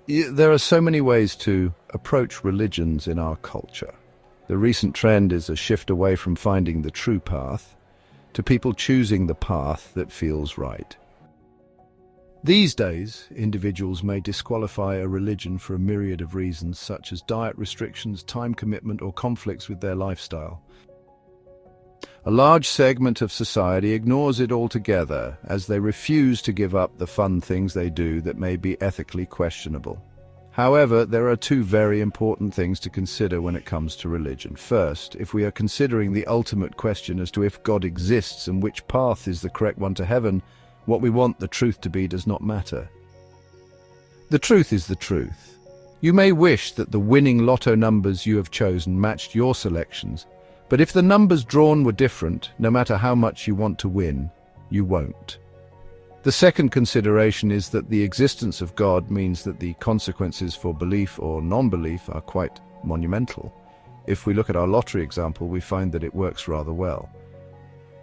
There are so many ways to approach religions in our culture. The recent trend is a shift away from finding the true path to people choosing the path that feels right. These days, individuals may disqualify a religion for a myriad of reasons, such as diet restrictions, time commitment, or conflicts with their lifestyle. A large segment of society ignores it altogether, as they refuse to give up the fun things they do that may be ethically questionable. However, there are two very important things to consider when it comes to religion. First, if we are considering the ultimate question as to if God exists and which path is the correct one to heaven, what we want the truth to be does not matter. The truth is the truth. You may wish that the winning lotto numbers you have chosen matched your selections, but if the numbers drawn were different, no matter how much you want to win, you won't. The second consideration is that the existence of God means that the consequences for belief or non-belief are quite monumental. If we look at our lottery example, we find that it works rather well.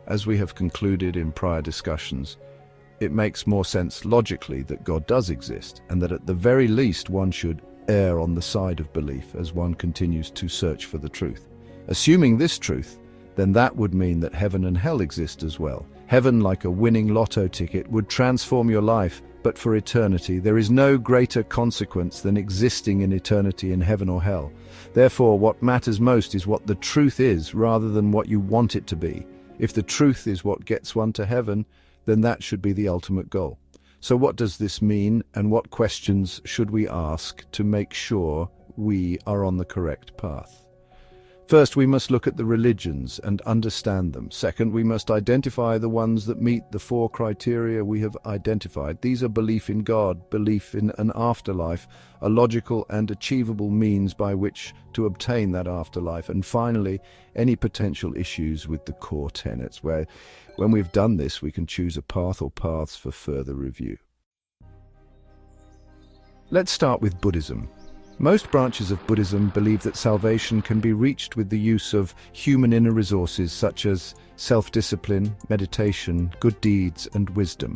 As we have concluded in prior discussions, it makes more sense logically that God does exist, and that at the very least one should err on the side of belief as one continues to search for the truth. Assuming this truth, then that would mean that heaven and hell exist as well. Heaven, like a winning lotto ticket, would transform your life, but for eternity there is no greater consequence than existing in eternity in heaven or hell. Therefore, what matters most is what the truth is, rather than what you want it to be. If the truth is what gets one to heaven, then that should be the ultimate goal. So what does this mean, and what questions should we ask to make sure we are on the correct path? First, we must look at the religions and understand them. Second, we must identify the ones that meet the four criteria we have identified. These are belief in God, belief in an afterlife, a logical and achievable means by which to obtain that afterlife, and finally, any potential issues with the core tenets, where when we've done this, we can choose a path or paths for further review. Let's start with Buddhism. Most branches of Buddhism believe that salvation can be reached with the use of human inner resources such as self-discipline, meditation, good deeds, and wisdom.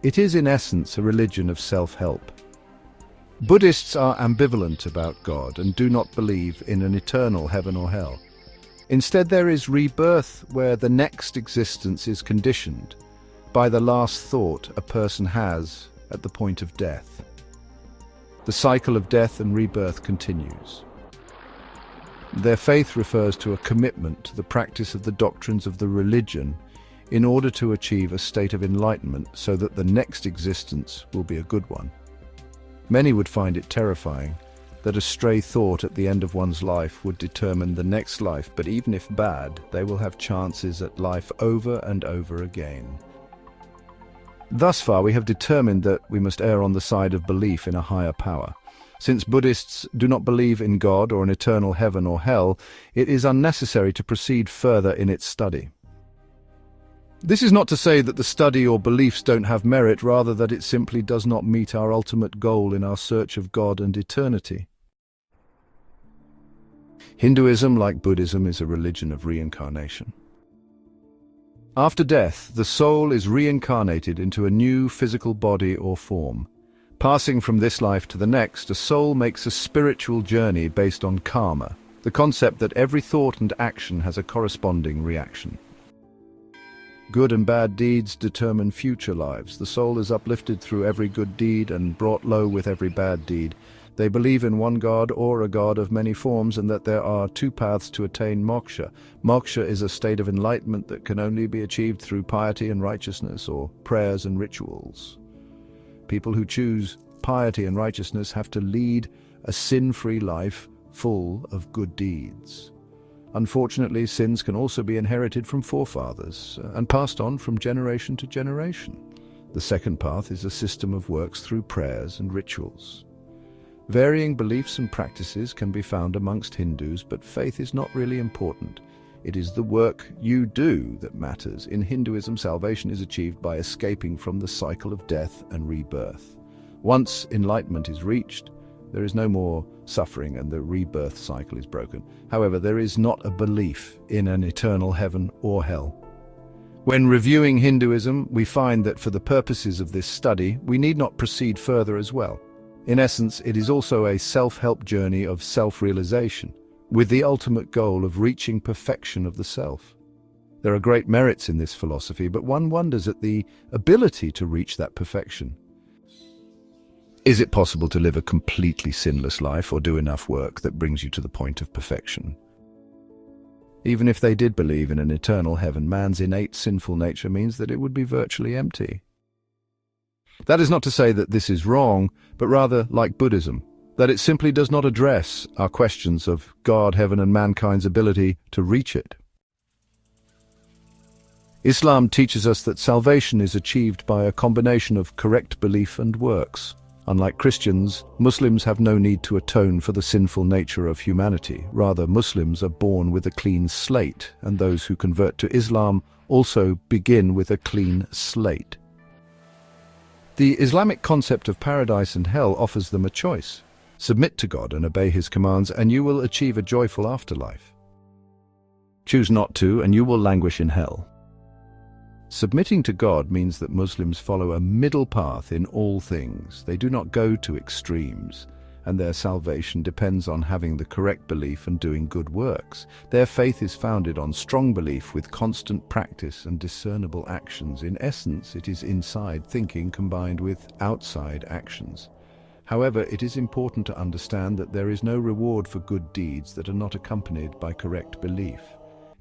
It is in essence a religion of self-help. Buddhists are ambivalent about God and do not believe in an eternal heaven or hell. Instead, there is rebirth, where the next existence is conditioned by the last thought a person has at the point of death. The cycle of death and rebirth continues. Their faith refers to a commitment to the practice of the doctrines of the religion in order to achieve a state of enlightenment so that the next existence will be a good one. Many would find it terrifying that a stray thought at the end of one's life would determine the next life, but even if bad, they will have chances at life over and over again. Thus far, we have determined that we must err on the side of belief in a higher power. Since Buddhists do not believe in God or an eternal heaven or hell, it is unnecessary to proceed further in its study. This is not to say that the study or beliefs don't have merit, rather that it simply does not meet our ultimate goal in our search of God and eternity. Hinduism, like Buddhism, is a religion of reincarnation. After death, the soul is reincarnated into a new physical body or form. Passing from this life to the next, a soul makes a spiritual journey based on karma, the concept that every thought and action has a corresponding reaction. Good and bad deeds determine future lives. The soul is uplifted through every good deed and brought low with every bad deed. They believe in one God or a God of many forms, and that there are two paths to attain moksha. Moksha is a state of enlightenment that can only be achieved through piety and righteousness, or prayers and rituals. People who choose piety and righteousness have to lead a sin-free life full of good deeds. Unfortunately, sins can also be inherited from forefathers and passed on from generation to generation. The second path is a system of works through prayers and rituals. Varying beliefs and practices can be found amongst Hindus, but faith is not really important. It is the work you do that matters. In Hinduism, salvation is achieved by escaping from the cycle of death and rebirth. Once enlightenment is reached, there is no more suffering and the rebirth cycle is broken. However, there is not a belief in an eternal heaven or hell. When reviewing Hinduism, we find that for the purposes of this study, we need not proceed further as well. In essence, it is also a self-help journey of self-realization, with the ultimate goal of reaching perfection of the self. There are great merits in this philosophy, but one wonders at the ability to reach that perfection. Is it possible to live a completely sinless life or do enough work that brings you to the point of perfection? Even if they did believe in an eternal heaven, man's innate sinful nature means that it would be virtually empty. That is not to say that this is wrong, but rather, like Buddhism, that it simply does not address our questions of God, heaven, and mankind's ability to reach it. Islam teaches us that salvation is achieved by a combination of correct belief and works. Unlike Christians, Muslims have no need to atone for the sinful nature of humanity. Rather, Muslims are born with a clean slate, and those who convert to Islam also begin with a clean slate. The Islamic concept of paradise and hell offers them a choice. Submit to God and obey His commands, and you will achieve a joyful afterlife. Choose not to, and you will languish in hell. Submitting to God means that Muslims follow a middle path in all things. They do not go to extremes, and their salvation depends on having the correct belief and doing good works. Their faith is founded on strong belief with constant practice and discernible actions. In essence, it is inside thinking combined with outside actions. However, it is important to understand that there is no reward for good deeds that are not accompanied by correct belief.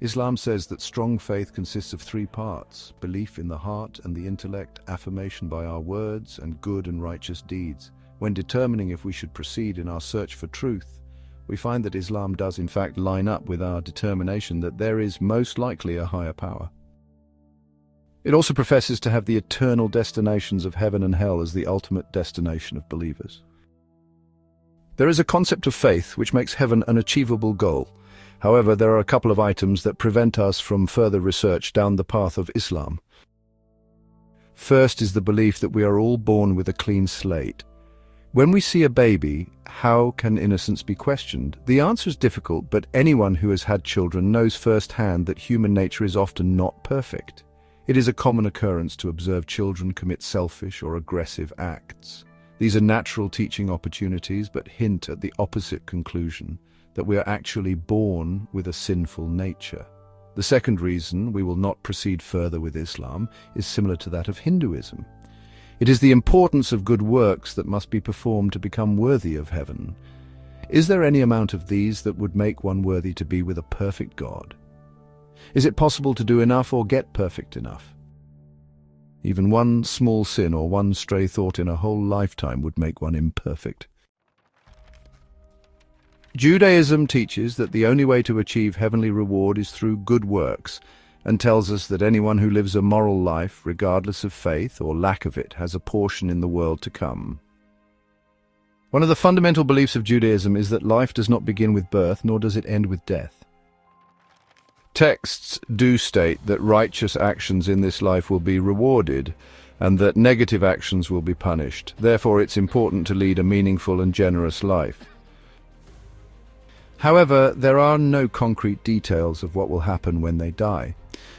Islam says that strong faith consists of three parts: belief in the heart and the intellect, affirmation by our words, and good and righteous deeds. When determining if we should proceed in our search for truth, we find that Islam does in fact line up with our determination that there is most likely a higher power. It also professes to have the eternal destinations of heaven and hell as the ultimate destination of believers. There is a concept of faith which makes heaven an achievable goal. However, there are a couple of items that prevent us from further research down the path of Islam. First is the belief that we are all born with a clean slate. When we see a baby, how can innocence be questioned? The answer is difficult, but anyone who has had children knows firsthand that human nature is often not perfect. It is a common occurrence to observe children commit selfish or aggressive acts. These are natural teaching opportunities, but hint at the opposite conclusion, that we are actually born with a sinful nature. The second reason we will not proceed further with Islam is similar to that of Hinduism. It is the importance of good works that must be performed to become worthy of heaven. Is there any amount of these that would make one worthy to be with a perfect God? Is it possible to do enough or get perfect enough? Even one small sin or one stray thought in a whole lifetime would make one imperfect. Judaism teaches that the only way to achieve heavenly reward is through good works, and tells us that anyone who lives a moral life, regardless of faith or lack of it, has a portion in the world to come. One of the fundamental beliefs of Judaism is that life does not begin with birth, nor does it end with death. Texts do state that righteous actions in this life will be rewarded, and that negative actions will be punished. Therefore, it's important to lead a meaningful and generous life. However, there are no concrete details of what will happen when they die.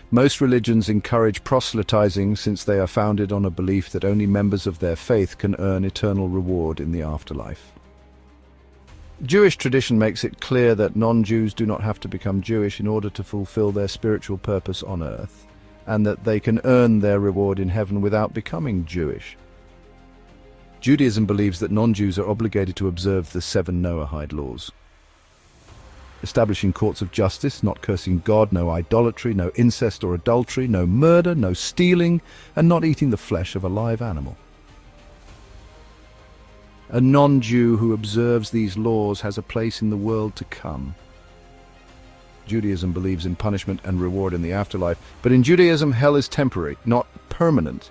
Most religions encourage proselytizing since they are founded on a belief that only members of their faith can earn eternal reward in the afterlife. Jewish tradition makes it clear that non-Jews do not have to become Jewish in order to fulfill their spiritual purpose on earth, and that they can earn their reward in heaven without becoming Jewish. Judaism believes that non-Jews are obligated to observe the 7 Noahide laws. Establishing courts of justice, not cursing God, no idolatry, no incest or adultery, no murder, no stealing, and not eating the flesh of a live animal. A non-Jew who observes these laws has a place in the world to come. Judaism believes in punishment and reward in the afterlife, but in Judaism, hell is temporary, not permanent.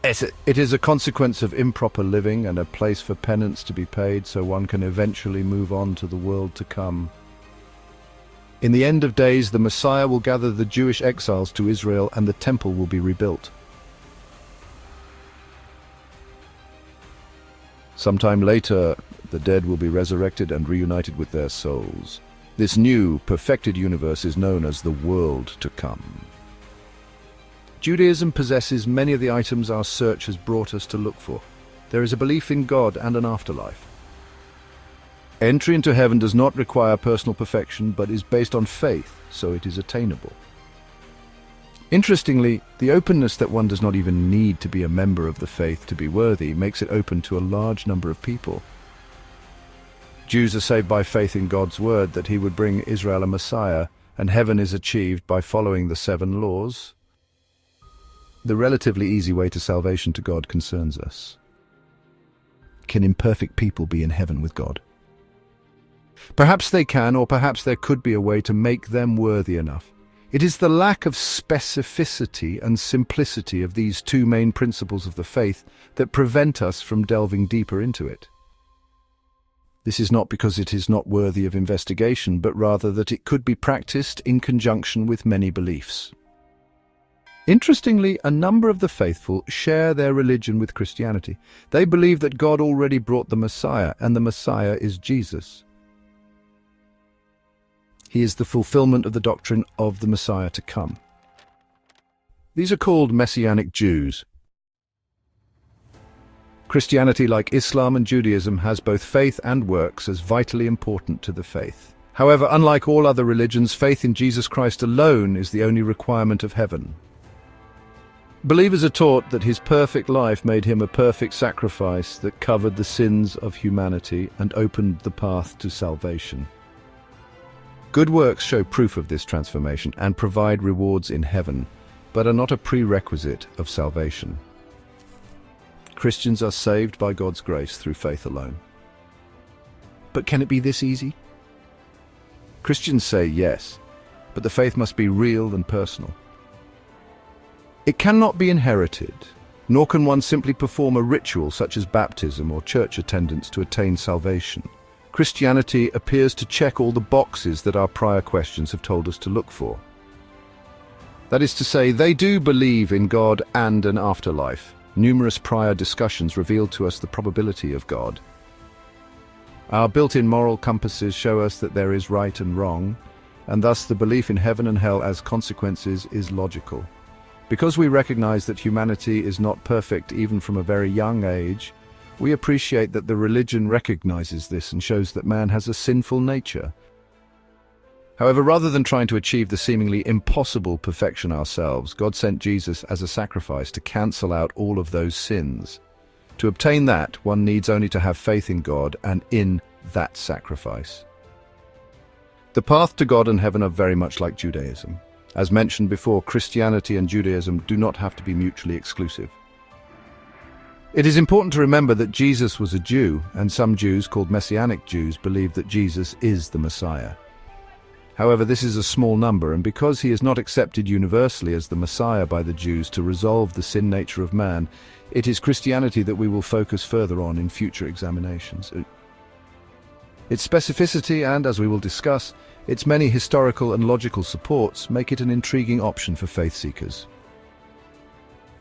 It is a consequence of improper living and a place for penance to be paid so one can eventually move on to the world to come. In the end of days, the Messiah will gather the Jewish exiles to Israel and the temple will be rebuilt. Sometime later, the dead will be resurrected and reunited with their souls. This new, perfected universe is known as the world to come. Judaism possesses many of the items our search has brought us to look for. There is a belief in God and an afterlife. Entry into heaven does not require personal perfection, but is based on faith, so it is attainable. Interestingly, the openness that one does not even need to be a member of the faith to be worthy makes it open to a large number of people. Jews are saved by faith in God's word that he would bring Israel a Messiah, and heaven is achieved by following the 7 laws. The relatively easy way to salvation to God concerns us. Can imperfect people be in heaven with God? Perhaps they can, or perhaps there could be a way to make them worthy enough. It is the lack of specificity and simplicity of these 2 main principles of the faith that prevent us from delving deeper into it. This is not because it is not worthy of investigation, but rather that it could be practiced in conjunction with many beliefs. Interestingly, a number of the faithful share their religion with Christianity. They believe that God already brought the Messiah, and the Messiah is Jesus. He is the fulfillment of the doctrine of the Messiah to come. These are called Messianic Jews. Christianity, like Islam and Judaism, has both faith and works as vitally important to the faith. However, unlike all other religions, faith in Jesus Christ alone is the only requirement of heaven. Believers are taught that his perfect life made him a perfect sacrifice that covered the sins of humanity and opened the path to salvation. Good works show proof of this transformation and provide rewards in heaven, but are not a prerequisite of salvation. Christians are saved by God's grace through faith alone. But can it be this easy? Christians say yes, but the faith must be real and personal. It cannot be inherited, nor can one simply perform a ritual such as baptism or church attendance to attain salvation. Christianity appears to check all the boxes that our prior questions have told us to look for. That is to say, they do believe in God and an afterlife. Numerous prior discussions revealed to us the probability of God. Our built-in moral compasses show us that there is right and wrong, and thus the belief in heaven and hell as consequences is logical. Because we recognize that humanity is not perfect even from a very young age, we appreciate that the religion recognizes this and shows that man has a sinful nature. However, rather than trying to achieve the seemingly impossible perfection ourselves, God sent Jesus as a sacrifice to cancel out all of those sins. To obtain that, one needs only to have faith in God and in that sacrifice. The path to God and heaven are very much like Judaism. As mentioned before, Christianity and Judaism do not have to be mutually exclusive. It is important to remember that Jesus was a Jew, and some Jews, called Messianic Jews, believe that Jesus is the Messiah. However, this is a small number, and because he is not accepted universally as the Messiah by the Jews to resolve the sin nature of man, it is Christianity that we will focus further on in future examinations. Its specificity and, as we will discuss, its many historical and logical supports make it an intriguing option for faith seekers.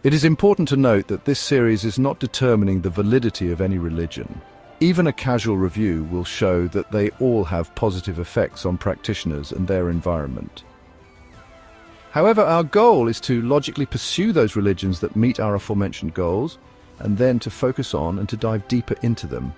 It is important to note that this series is not determining the validity of any religion. Even a casual review will show that they all have positive effects on practitioners and their environment. However, our goal is to logically pursue those religions that meet our aforementioned goals, and then to focus on and to dive deeper into them.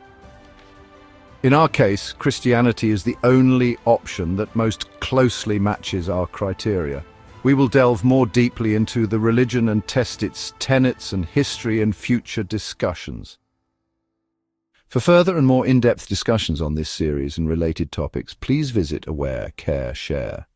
In our case, Christianity is the only option that most closely matches our criteria. We will delve more deeply into the religion and test its tenets and history in future discussions. For further and more in-depth discussions on this series and related topics, please visit Aware, Care, Share.